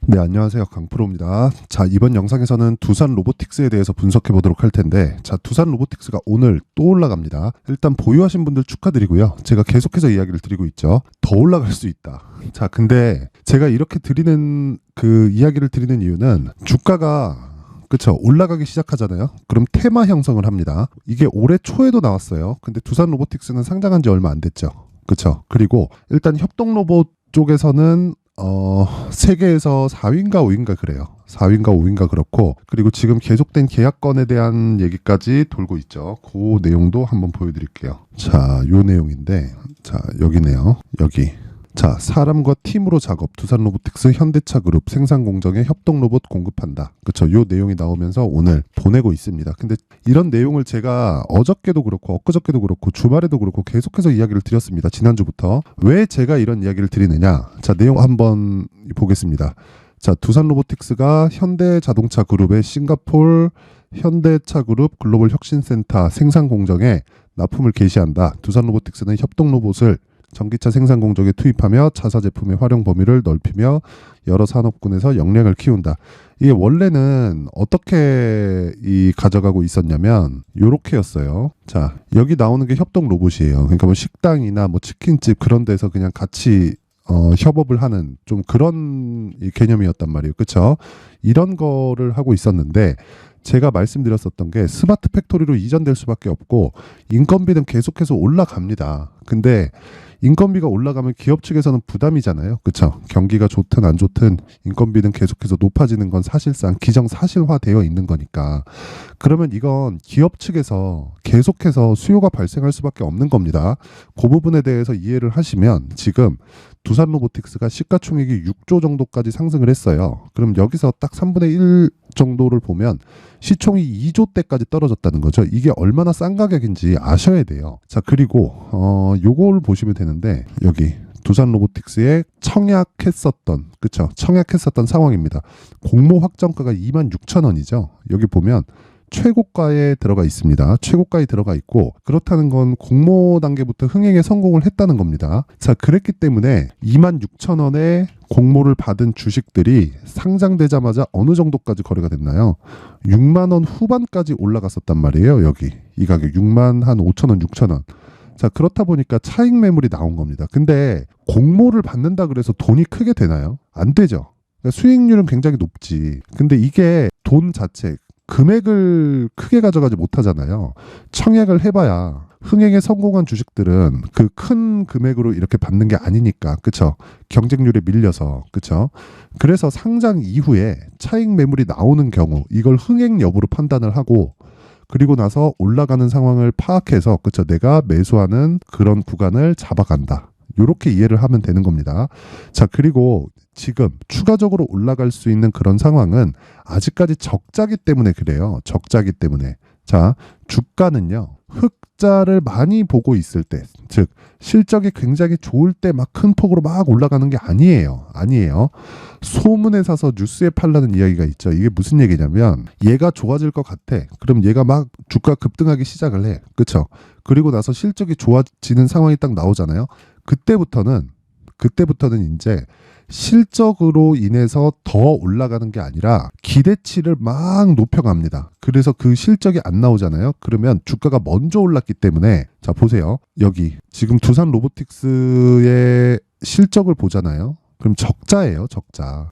네, 안녕하세요. 강프로입니다. 자, 이번 영상에서는 두산 로보틱스에 대해서 분석해 보도록 할 텐데, 자, 두산 로보틱스가 오늘 또 올라갑니다. 일단 보유하신 분들 축하드리고요. 제가 계속해서 이야기를 드리고 있죠. 더 올라갈 수 있다. 자, 근데 제가 이렇게 이야기를 드리는 이유는 주가가 그쵸, 올라가기 시작하잖아요. 그럼 테마 형성을 합니다. 이게 올해 초에도 나왔어요. 근데 두산 로보틱스는 상장한 지 얼마 안 됐죠. 그쵸. 그리고 일단 협동 로봇 쪽에서는 세계에서 4위인가 5위인가 그래요. 4위인가 5위인가 그렇고, 그리고 지금 계속된 계약건에 대한 얘기까지 돌고 있죠. 그 내용도 한번 보여드릴게요. 자, 요 내용인데, 자, 여기네요. 여기. 자, 사람과 팀으로 작업, 두산 로보틱스 현대차 그룹 생산 공정에 협동 로봇 공급한다. 그쵸? 요 내용이 나오면서 오늘 보내고 있습니다. 근데 이런 내용을 제가 어저께도 그렇고 엊그저께도 그렇고 주말에도 그렇고 계속해서 이야기를 드렸습니다. 지난주부터. 왜 제가 이런 이야기를 드리느냐? 자, 내용 한번 보겠습니다. 자, 두산 로보틱스가 현대자동차 그룹의 싱가폴 현대차 그룹 글로벌 혁신센터 생산 공정에 납품을 개시한다. 두산 로보틱스는 협동 로봇을 전기차 생산 공정에 투입하며 차사 제품의 활용 범위를 넓히며 여러 산업군에서 역량을 키운다. 이게 원래는 어떻게 가져가고 있었냐면 요렇게였어요. 자, 여기 나오는 게 협동 로봇이에요. 그러니까 뭐 식당이나 뭐 치킨집 그런 데서 그냥 같이 협업을 하는 좀 그런 개념이었단 말이에요. 그렇죠? 이런 거를 하고 있었는데 제가 말씀드렸었던 게 스마트 팩토리로 이전될 수밖에 없고 인건비는 계속해서 올라갑니다. 근데 인건비가 올라가면 기업 측에서는 부담이잖아요. 그렇죠? 경기가 좋든 안 좋든 인건비는 계속해서 높아지는 건 사실상 기정사실화되어 있는 거니까. 그러면 이건 기업 측에서 계속해서 수요가 발생할 수밖에 없는 겁니다. 그 부분에 대해서 이해를 하시면 지금 두산 로보틱스가 시가총액이 6조 정도까지 상승을 했어요. 그럼 여기서 딱 3분의 1 정도를 보면 시총이 2조대까지 떨어졌다는 거죠. 이게 얼마나 싼 가격인지 아셔야 돼요. 자, 그리고 요걸 보시면 되는데 여기 두산 로보틱스에 청약했었던, 그쵸? 청약했었던 상황입니다. 공모 확정가가 26,000원이죠. 여기 보면 최고가에 들어가 있습니다. 최고가에 들어가 있고, 그렇다는 건 공모 단계부터 흥행에 성공을 했다는 겁니다. 자, 그랬기 때문에 26,000원에 공모를 받은 주식들이 상장되자마자 어느 정도까지 거래가 됐나요? 6만 원 후반까지 올라갔었단 말이에요. 여기 이 가격 6만 한 5천원 6천원. 자, 그렇다 보니까 차익 매물이 나온 겁니다. 근데 공모를 받는다 그래서 돈이 크게 되나요? 안 되죠. 그러니까 수익률은 굉장히 높지. 근데 이게 돈 자체 금액을 크게 가져가지 못하잖아요. 청약을 해봐야 흥행에 성공한 주식들은 그 큰 금액으로 이렇게 받는 게 아니니까, 그쵸? 경쟁률에 밀려서, 그쵸? 그래서 상장 이후에 차익 매물이 나오는 경우 이걸 흥행 여부로 판단을 하고, 그리고 나서 올라가는 상황을 파악해서, 그쵸? 내가 매수하는 그런 구간을 잡아간다. 이렇게 이해를 하면 되는 겁니다. 자, 그리고 지금 추가적으로 올라갈 수 있는 그런 상황은 아직까지 적자기 때문에 그래요. 적자기 때문에. 자, 주가는요, 흑자를 많이 보고 있을 때, 즉 실적이 굉장히 좋을 때 막 큰 폭으로 막 올라가는 게 아니에요. 아니에요. 소문에 사서 뉴스에 팔라는 이야기가 있죠. 이게 무슨 얘기냐면 얘가 좋아질 것 같아. 그럼 얘가 막 주가 급등하기 시작을 해. 그렇죠? 그리고 나서 실적이 좋아지는 상황이 딱 나오잖아요. 그때부터는 이제 실적으로 인해서 더 올라가는 게 아니라 기대치를 막 높여갑니다. 그래서 그 실적이 안 나오잖아요. 그러면 주가가 먼저 올랐기 때문에, 자, 보세요. 여기 지금 두산 로보틱스의 실적을 보잖아요. 그럼 적자예요. 적자.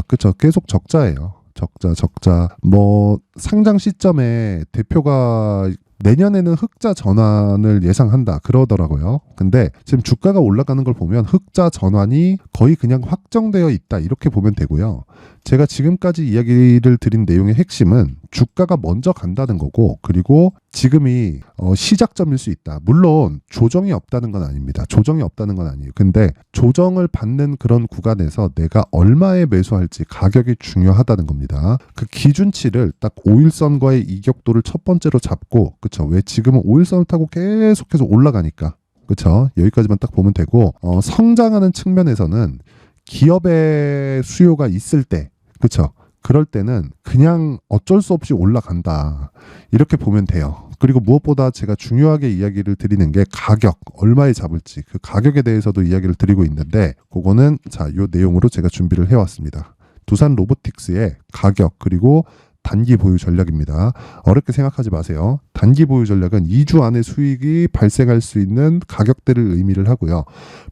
그쵸? 계속 적자예요. 적자. 뭐 상장 시점에 대표가 내년에는 흑자 전환을 예상한다 그러더라고요. 근데 지금 주가가 올라가는 걸 보면 흑자 전환이 거의 그냥 확정되어 있다 이렇게 보면 되고요. 제가 지금까지 이야기를 드린 내용의 핵심은 주가가 먼저 간다는 거고, 그리고 지금이 시작점일 수 있다. 물론 조정이 없다는 건 아닙니다. 조정이 없다는 건 아니에요. 근데 조정을 받는 그런 구간에서 내가 얼마에 매수할지 가격이 중요하다는 겁니다. 그 기준치를 딱 5일선과의 이격도를 첫 번째로 잡고, 그쵸? 왜 지금은 5일선을 타고 계속해서 올라가니까. 그쵸? 여기까지만 딱 보면 되고, 성장하는 측면에서는 기업의 수요가 있을 때, 그쵸? 그럴 때는 그냥 어쩔 수 없이 올라간다. 이렇게 보면 돼요. 그리고 무엇보다 제가 중요하게 이야기를 드리는 게 가격, 얼마에 잡을지, 그 가격에 대해서도 이야기를 드리고 있는데, 그거는 자, 요 내용으로 제가 준비를 해왔습니다. 두산 로보틱스의 가격 그리고 단기 보유 전략입니다. 어렵게 생각하지 마세요. 단기 보유 전략은 2주 안에 수익이 발생할 수 있는 가격대를 의미를 하고요.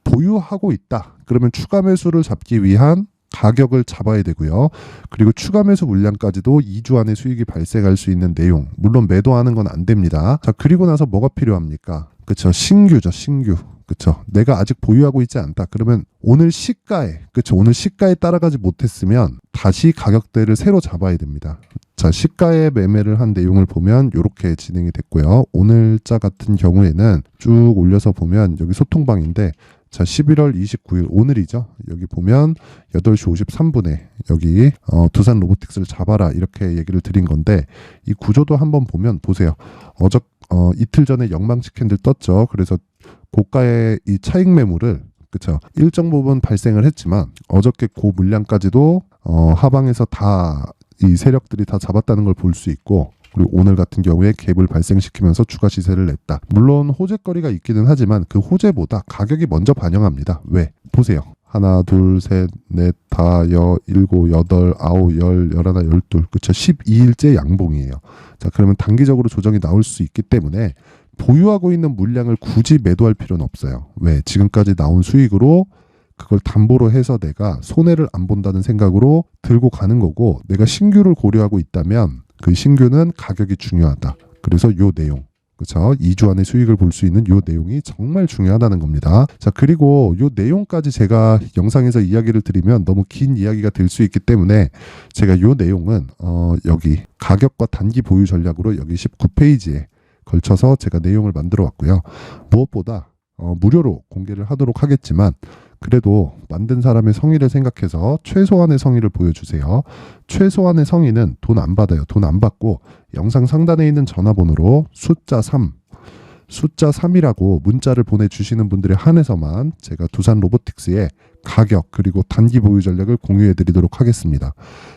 보유하고 있다. 그러면 추가 매수를 잡기 위한 가격을 잡아야 되고요. 그리고 추가 매수 물량까지도 2주 안에 수익이 발생할 수 있는 내용. 물론 매도하는 건 안 됩니다. 자, 그리고 나서 뭐가 필요합니까? 그쵸. 신규죠. 신규. 그쵸. 내가 아직 보유하고 있지 않다. 그러면 오늘 시가에, 그쵸. 오늘 시가에 따라가지 못했으면 다시 가격대를 새로 잡아야 됩니다. 자, 시가에 매매를 한 내용을 보면 이렇게 진행이 됐고요. 오늘자 같은 경우에는 쭉 올려서 보면 여기 소통방인데, 자, 11월 29일 오늘이죠. 여기 보면 8시 53분에 여기 두산 로보틱스를 잡아라 이렇게 얘기를 드린 건데, 이 구조도 한번 보면 보세요. 이틀 전에 영망치 캔들 떴죠. 그래서 고가의 이 차익 매물을 그쵸 일정 부분 발생을 했지만 어저께 고 물량까지도 하방에서 다 이 세력들이 다 잡았다는 걸 볼 수 있고, 그리고 오늘 같은 경우에 갭을 발생시키면서 추가 시세를 냈다. 물론 호재거리가 있기는 하지만 그 호재보다 가격이 먼저 반영합니다. 왜? 보세요. 하나, 둘, 셋, 넷, 다, 일곱, 여덟, 아홉, 열, 열하나, 열둘. 그쵸? 12일째 양봉이에요. 자, 그러면 단기적으로 조정이 나올 수 있기 때문에 보유하고 있는 물량을 굳이 매도할 필요는 없어요. 왜? 지금까지 나온 수익으로 그걸 담보로 해서 내가 손해를 안 본다는 생각으로 들고 가는 거고, 내가 신규를 고려하고 있다면 그 신규는 가격이 중요하다. 그래서 요 내용. 그렇죠? 2주 안에 수익을 볼 수 있는 요 내용이 정말 중요하다는 겁니다. 자, 그리고 요 내용까지 제가 영상에서 이야기를 드리면 너무 긴 이야기가 될 수 있기 때문에 제가 요 내용은 여기 가격과 단기 보유 전략으로 여기 19페이지에 걸쳐서 제가 내용을 만들어 왔고요. 무엇보다 무료로 공개를 하도록 하겠지만, 그래도 만든 사람의 성의를 생각해서 최소한의 성의를 보여주세요. 최소한의 성의는 돈 안 받아요. 돈 안 받고 영상 상단에 있는 전화번호로 숫자 3이라고 문자를 보내주시는 분들에 한해서만 제가 두산 로보틱스의 가격 그리고 단기 보유 전략을 공유해 드리도록 하겠습니다.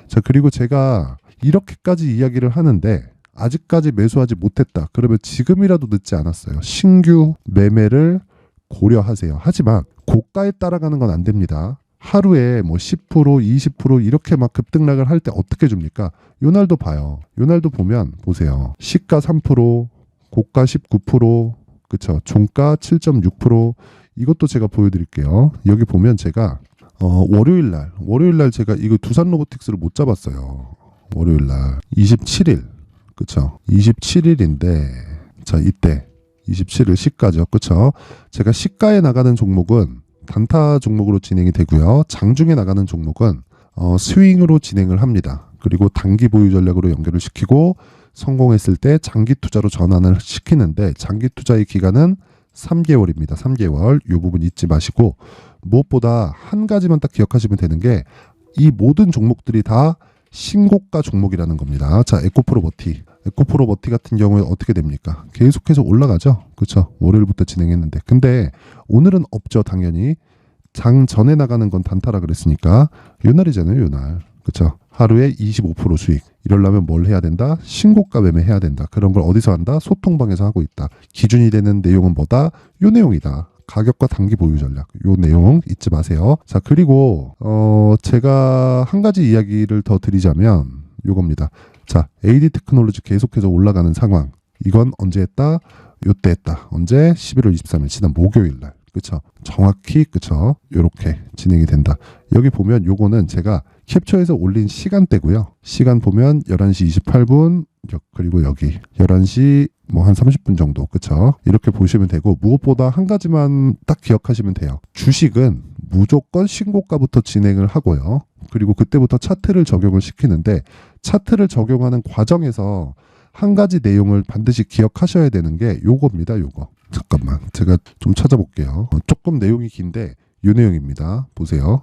자, 그리고 제가 이렇게까지 이야기를 하는데 아직까지 매수하지 못했다. 그러면 지금이라도 늦지 않았어요. 신규 매매를 고려하세요. 하지만 고가에 따라가는 건 안 됩니다. 하루에 뭐 10%, 20% 이렇게 막 급등락을 할 때 어떻게 줍니까? 요날도 봐요. 요날도 보면 보세요. 시가 3%, 고가 19%, 그쵸? 종가 7.6%. 이것도 제가 보여드릴게요. 여기 보면 제가 월요일날 제가 이거 두산 로보틱스를 못 잡았어요. 월요일날 27일, 그쵸? 27일인데 자, 이때 27일 시가죠. 그쵸? 제가 시가에 나가는 종목은 단타 종목으로 진행이 되고요. 장중에 나가는 종목은 스윙으로 진행을 합니다. 그리고 단기 보유 전략으로 연결을 시키고 성공했을 때 장기 투자로 전환을 시키는데, 장기 투자의 기간은 3개월입니다. 3개월. 이 부분 잊지 마시고, 무엇보다 한 가지만 딱 기억하시면 되는 게 이 모든 종목들이 다 신고가 종목이라는 겁니다. 자, 에코프로버티 같은 경우에 어떻게 됩니까? 계속해서 올라가죠. 그렇죠? 월요일부터 진행했는데. 근데 오늘은 없죠, 당연히. 장 전에 나가는 건 단타라 그랬으니까 요날이잖아요, 요날. 그렇죠? 하루에 25% 수익. 이러려면 뭘 해야 된다? 신고가 매매해야 된다. 그런 걸 어디서 한다? 소통방에서 하고 있다. 기준이 되는 내용은 뭐다? 요 내용이다. 가격과 단기 보유 전략. 요 내용 잊지 마세요. 자, 그리고 제가 한 가지 이야기를 더 드리자면 요겁니다. 자, AD 테크놀로지 계속해서 올라가는 상황. 이건 언제 했다? 요때 했다. 언제? 11월 23일 지난 목요일 날. 그쵸? 정확히 그쵸? 요렇게 진행이 된다. 여기 보면 요거는 제가 캡처해서 올린 시간대고요. 시간 보면 11시 28분, 그리고 여기 11시 뭐 한 30분 정도. 그쵸? 이렇게 보시면 되고, 무엇보다 한 가지만 딱 기억하시면 돼요. 주식은 무조건 신고가부터 진행을 하고요. 그리고 그때부터 차트를 적용을 시키는데, 차트를 적용하는 과정에서 한 가지 내용을 반드시 기억하셔야 되는 게 요겁니다. 요거. 잠깐만, 제가 좀 찾아볼게요. 조금 내용이 긴데 요 내용입니다. 보세요.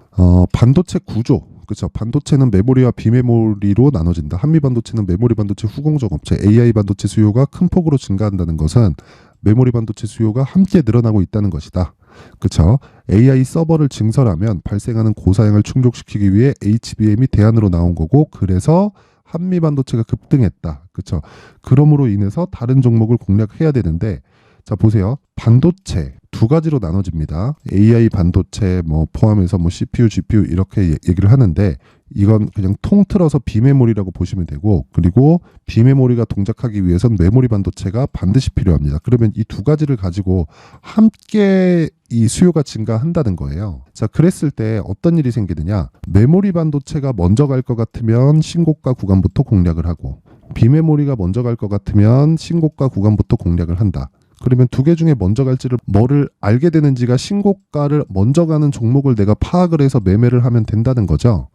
반도체 구조. 그렇죠. 반도체는 메모리와 비메모리로 나눠진다. 한미 반도체는 메모리 반도체 후공정 업체, AI 반도체 수요가 큰 폭으로 증가한다는 것은 메모리 반도체 수요가 함께 늘어나고 있다는 것이다. 그렇죠. AI 서버를 증설하면 발생하는 고사양을 충족시키기 위해 HBM이 대안으로 나온 거고, 그래서 한미 반도체가 급등했다. 그렇죠. 그러므로 인해서 다른 종목을 공략해야 되는데, 자, 보세요. 반도체 두 가지로 나눠집니다. AI 반도체 뭐 포함해서 뭐 CPU, GPU 이렇게 얘기를 하는데, 이건 그냥 통틀어서 비메모리라고 보시면 되고, 그리고 비메모리가 동작하기 위해선 메모리 반도체가 반드시 필요합니다. 그러면 이 두 가지를 가지고 함께 이 수요가 증가한다는 거예요. 자, 그랬을 때 어떤 일이 생기느냐? 메모리 반도체가 먼저 갈 것 같으면 신고가 구간부터 공략을 하고, 비메모리가 먼저 갈 것 같으면 신고가 구간부터 공략을 한다. 그러면 두 개 중에 먼저 갈지를 뭐를 알게 되는지가 신고가를 먼저 가는 종목을 내가 파악을 해서 매매를 하면 된다는 거죠.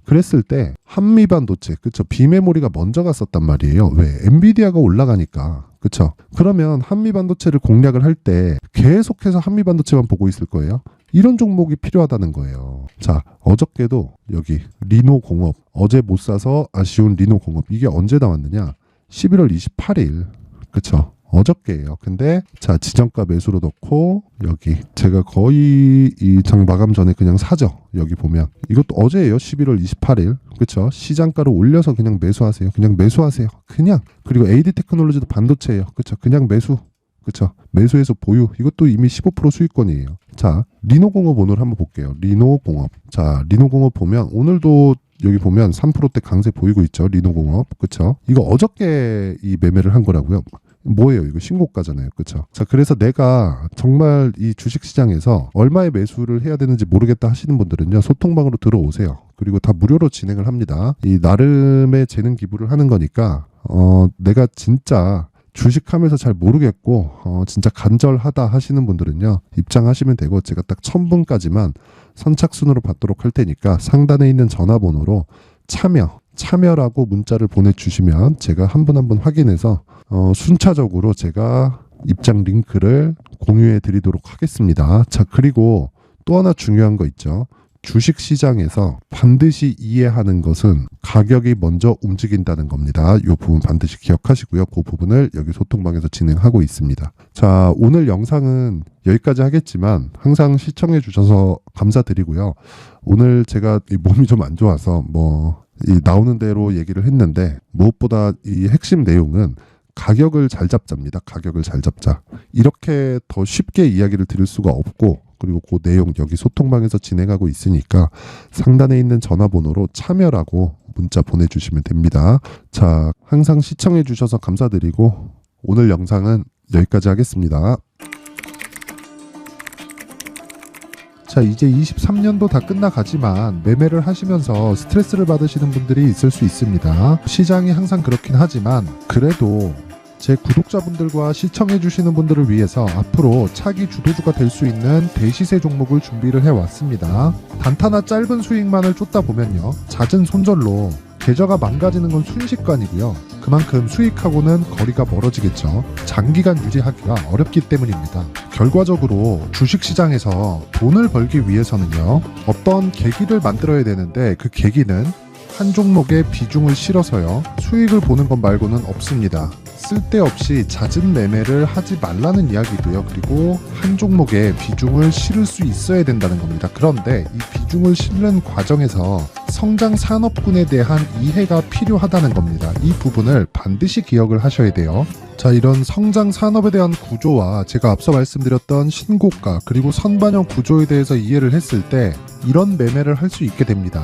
그랬을 때 한미 반도체, 그쵸? 비메모리가 먼저 갔었단 말이에요. 왜? 엔비디아가 올라가니까. 그쵸? 그러면 한미 반도체를 공략을 할 때 계속해서 한미 반도체만 보고 있을 거예요. 이런 종목이 필요하다는 거예요. 자, 어저께도 여기 리노공업, 어제 못 사서 아쉬운 리노공업, 이게 언제 나왔느냐? 11월 28일. 그쵸? 어저께예요. 근데 자, 지정가 매수로 넣고 여기 제가 거의 이 장 마감 전에 그냥 사죠. 여기 보면 이것도 어제예요. 11월 28일. 그쵸? 시장가를 올려서 그냥 매수하세요. 그냥 매수하세요. 그냥. 그리고 AD 테크놀로지도 반도체예요. 그쵸? 그냥 매수. 그쵸? 매수해서 보유. 이것도 이미 15% 수익권이에요. 자, 리노공업 오늘 한번 볼게요. 리노공업. 자, 리노공업 보면 오늘도 여기 보면 3%대 강세 보이고 있죠. 리노공업. 그쵸? 이거 어저께 이 매매를 한 거라고요. 뭐예요? 이거 신고가잖아요. 그쵸? 자, 그래서 내가 정말 이 주식시장에서 얼마의 매수를 해야 되는지 모르겠다 하시는 분들은요, 소통방으로 들어오세요. 그리고 다 무료로 진행을 합니다. 이 나름의 재능 기부를 하는 거니까 내가 진짜 주식하면서 잘 모르겠고 진짜 간절하다 하시는 분들은요, 입장하시면 되고, 제가 딱 1000분까지만 선착순으로 받도록 할 테니까 상단에 있는 전화번호로 참여라고 문자를 보내주시면 제가 한 분 한 분 확인해서 순차적으로 제가 입장 링크를 공유해 드리도록 하겠습니다. 자, 그리고 또 하나 중요한 거 있죠. 주식시장에서 반드시 이해하는 것은 가격이 먼저 움직인다는 겁니다. 이 부분 반드시 기억하시고요. 그 부분을 여기 소통방에서 진행하고 있습니다. 자, 오늘 영상은 여기까지 하겠지만 항상 시청해 주셔서 감사드리고요. 오늘 제가 이 몸이 좀 안 좋아서 이 나오는 대로 얘기를 했는데, 무엇보다 이 핵심 내용은 가격을 잘 잡자입니다. 가격을 잘 잡자. 이렇게 더 쉽게 이야기를 드릴 수가 없고, 그리고 그 내용 여기 소통방에서 진행하고 있으니까 상단에 있는 전화번호로 참여라고 문자 보내주시면 됩니다. 자, 항상 시청해 주셔서 감사드리고 오늘 영상은 여기까지 하겠습니다. 자, 이제 23년도 다 끝나가지만 매매를 하시면서 스트레스를 받으시는 분들이 있을 수 있습니다. 시장이 항상 그렇긴 하지만 그래도 제 구독자분들과 시청해주시는 분들을 위해서 앞으로 차기 주도주가 될 수 있는 대시세 종목을 준비를 해왔습니다. 단타나 짧은 수익만을 쫓다 보면요, 잦은 손절로 계좌가 망가지는 건 순식간이고요. 그만큼 수익하고는 거리가 멀어지겠죠. 장기간 유지하기가 어렵기 때문입니다. 결과적으로 주식시장에서 돈을 벌기 위해서는요, 어떤 계기를 만들어야 되는데, 그 계기는 한 종목에 비중을 실어서요, 수익을 보는 것 말고는 없습니다. 쓸데없이 잦은 매매를 하지 말라는 이야기고요. 그리고 한 종목에 비중을 실을 수 있어야 된다는 겁니다. 그런데 이 비중을 실는 과정에서 성장 산업군에 대한 이해가 필요하다는 겁니다. 이 부분을 반드시 기억을 하셔야 돼요. 자, 이런 성장 산업에 대한 구조와 제가 앞서 말씀드렸던 신고가 그리고 선반영 구조에 대해서 이해를 했을 때 이런 매매를 할 수 있게 됩니다.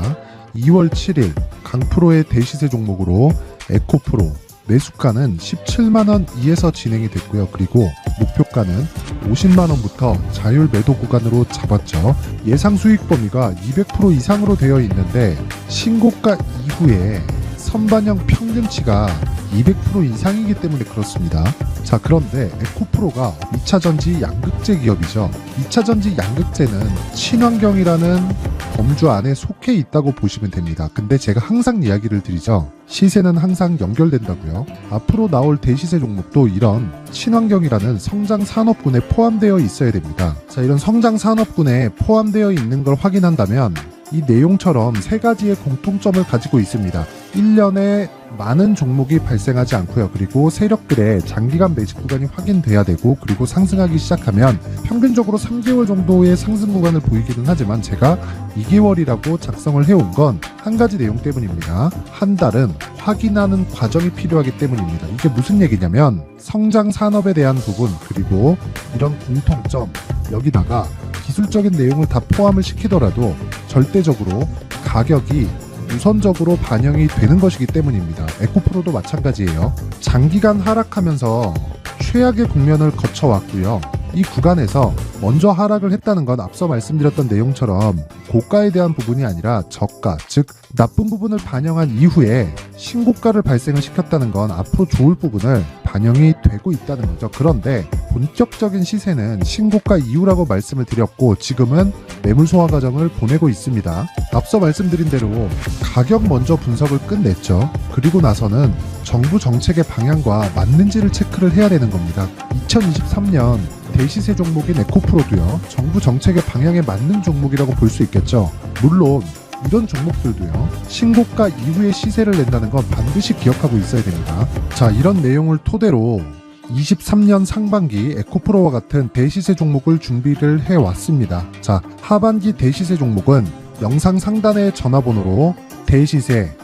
2월 7일 강프로의 대시세 종목으로 에코프로 매수가는 17만원 이에서 진행이 됐고요. 그리고 목표가는 50만원부터 자율 매도 구간으로 잡았죠. 예상 수익 범위가 200% 이상으로 되어 있는데 신고가 이후에 선반영 평균치가 200% 이상이기 때문에 그렇습니다. 자, 그런데 에코프로가 2차전지 양극재 기업이죠. 2차전지 양극재는 친환경이라는 범주 안에 속해 있다고 보시면 됩니다. 근데 제가 항상 이야기를 드리죠. 시세는 항상 연결된다고요. 앞으로 나올 대시세 종목도 이런 친환경이라는 성장 산업군에 포함되어 있어야 됩니다. 자, 이런 성장 산업군에 포함되어 있는 걸 확인한다면 이 내용처럼 세 가지의 공통점을 가지고 있습니다. 1년에 많은 종목이 발생하지 않고요. 그리고 세력들의 장기간 매집 구간이 확인돼야 되고, 그리고 상승하기 시작하면 평균적으로 3개월 정도의 상승 구간을 보이기는 하지만 제가 2개월이라고 작성을 해온 건 한 가지 내용 때문입니다. 한 달은 확인하는 과정이 필요하기 때문입니다. 이게 무슨 얘기냐면 성장 산업에 대한 부분, 그리고 이런 공통점, 여기다가 기술적인 내용을 다 포함을 시키더라도 절대적으로 가격이 우선적으로 반영이 되는 것이기 때문입니다. 에코프로도 마찬가지예요. 장기간 하락하면서 최악의 국면을 거쳐왔고요. 이 구간에서 먼저 하락을 했다는 건 앞서 말씀드렸던 내용처럼 고가에 대한 부분이 아니라 저가, 즉 나쁜 부분을 반영한 이후에 신고가를 발생을 시켰다는 건 앞으로 좋을 부분을 반영이 되고 있다는 거죠. 그런데 본격적인 시세는 신고가 이후라고 말씀을 드렸고 지금은 매물 소화 과정을 보내고 있습니다. 앞서 말씀드린 대로 가격 먼저 분석을 끝냈죠. 그리고 나서는 정부 정책의 방향과 맞는지를 체크를 해야 되는 겁니다. 2023년 대시세 종목인 에코프로도요, 정부 정책의 방향에 맞는 종목이라고 볼 수 있겠죠. 물론 이런 종목들도요, 신고가 이후에 시세를 낸다는 건 반드시 기억하고 있어야 됩니다. 자, 이런 내용을 토대로 23년 상반기 에코프로와 같은 대시세 종목을 준비를 해왔습니다. 자, 하반기 대시세 종목은 영상 상단의 전화번호로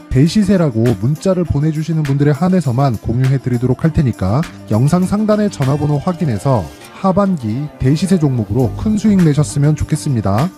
대시세라고 문자를 보내주시는 분들에 한해서만 공유해드리도록 할 테니까 영상 상단의 전화번호 확인해서 하반기 대시세 종목으로 큰 수익 내셨으면 좋겠습니다.